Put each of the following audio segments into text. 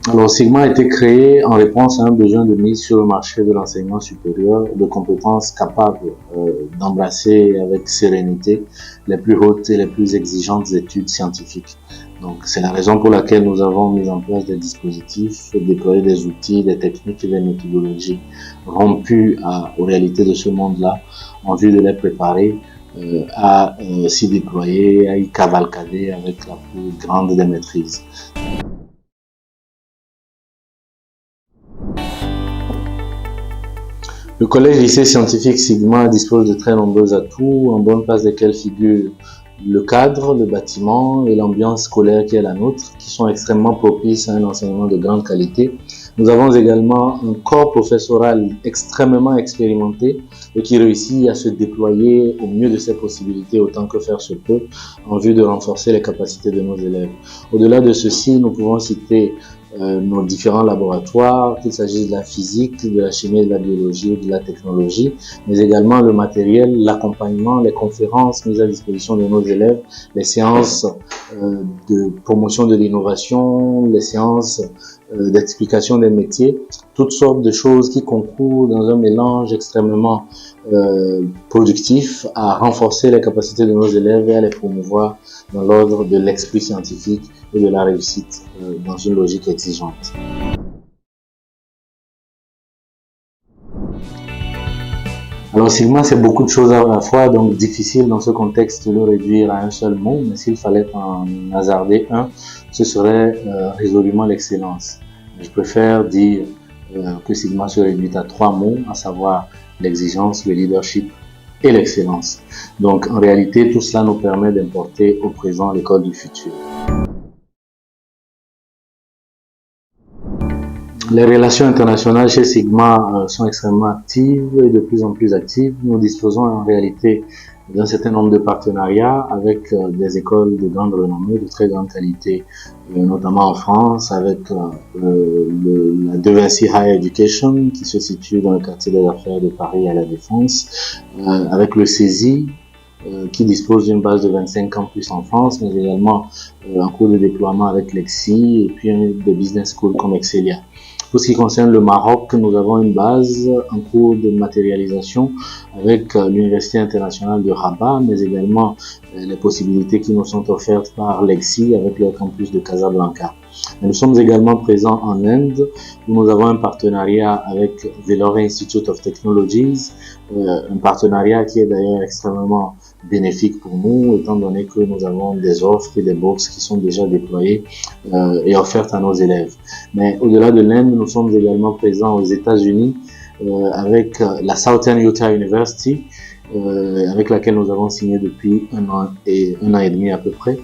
Alors, Sigma a été créé en réponse à un besoin de mise sur le marché de l'enseignement supérieur de compétences capables d'embrasser avec sérénité les plus hautes et les plus exigeantes études scientifiques. Donc, c'est la raison pour laquelle nous avons mis en place des dispositifs, déployé des outils, des techniques et des méthodologies rompues aux réalités de ce monde-là en vue de les préparer à s'y déployer, à y cavalcader avec la plus grande des maîtrises. Le collège lycée scientifique Sigma dispose de très nombreux atouts, en bonne place desquels figurent le cadre, le bâtiment et l'ambiance scolaire qui est la nôtre, qui sont extrêmement propices à un enseignement de grande qualité. Nous avons également un corps professoral extrêmement expérimenté et qui réussit à se déployer au mieux de ses possibilités autant que faire se peut en vue de renforcer les capacités de nos élèves. Au-delà de ceci, nous pouvons citer nos différents laboratoires, qu'il s'agisse de la physique, de la chimie, de la biologie ou de la technologie, mais également le matériel, l'accompagnement, les conférences mises à disposition de nos élèves, les séances de promotion de l'innovation, les séances d'explication des métiers, toutes sortes de choses qui concourent dans un mélange extrêmement productif à renforcer les capacités de nos élèves et à les promouvoir dans l'ordre de l'exploit scientifique et de la réussite dans une logique exigeante. Alors Sigma, c'est beaucoup de choses à la fois, donc difficile dans ce contexte de le réduire à un seul mot, mais s'il fallait en hasarder un, ce serait résolument l'excellence. Je préfère dire que Sigma se réduit à 3 mots, à savoir l'exigence, le leadership et l'excellence. Donc en réalité, tout cela nous permet d'importer au présent l'école du futur. Les relations internationales chez Sigma sont extrêmement actives et de plus en plus actives. Nous disposons en réalité d'un certain nombre de partenariats avec des écoles de grande renommée, de très grande qualité, notamment en France, avec la De Vinci Higher Education qui se situe dans le quartier des affaires de Paris à la Défense, avec le CESI qui dispose d'une base de 25 campus en France, mais également en cours de déploiement avec l'EXI et puis des business schools comme Excelia. Pour ce qui concerne le Maroc, nous avons une base en cours de matérialisation avec l'Université internationale de Rabat, mais également les possibilités qui nous sont offertes par l'EXI avec leur campus de Casablanca. Mais nous sommes également présents en Inde, où nous avons un partenariat avec Vellore Institute of Technologies, un partenariat qui est d'ailleurs extrêmement bénéfique pour nous, étant donné que nous avons des offres et des bourses qui sont déjà déployées et offertes à nos élèves. Mais au-delà de l'Inde, nous sommes également présents aux États-Unis avec la Southern Utah University, avec laquelle nous avons signé depuis un an et demi à peu près.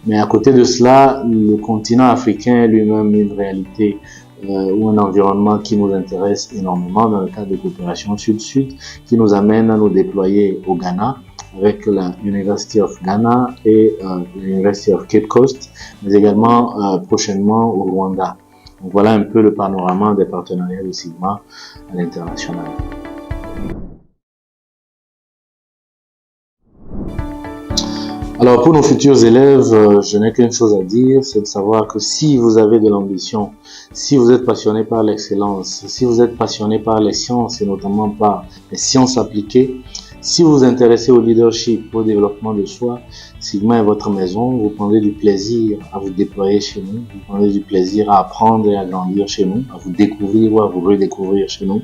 Mais à côté de cela, le continent africain est lui-même une réalité ou un environnement qui nous intéresse énormément dans le cadre de coopération Sud-Sud, qui nous amène à nous déployer au Ghana avec la University of Ghana et l'University of Cape Coast, mais également prochainement au Rwanda. Donc voilà un peu le panorama des partenariats de Sigma à l'international. Alors pour nos futurs élèves, je n'ai qu'une chose à dire, c'est de savoir que si vous avez de l'ambition, si vous êtes passionné par l'excellence, si vous êtes passionné par les sciences et notamment par les sciences appliquées, si vous vous intéressez au leadership, au développement de soi, Sigma est votre maison. Vous prendrez du plaisir à vous déployer chez nous, vous prendrez du plaisir à apprendre et à grandir chez nous, à vous découvrir ou à vous redécouvrir chez nous.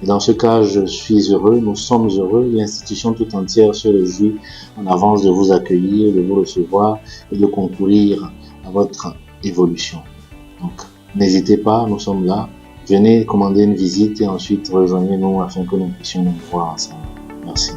Et dans ce cas, je suis heureux, nous sommes heureux, l'institution tout entière se réjouit en avance de vous accueillir, de vous recevoir et de concourir à votre évolution. Donc, n'hésitez pas, nous sommes là. Venez commander une visite et ensuite rejoignez-nous afin que nous puissions nous voir ensemble. Merci.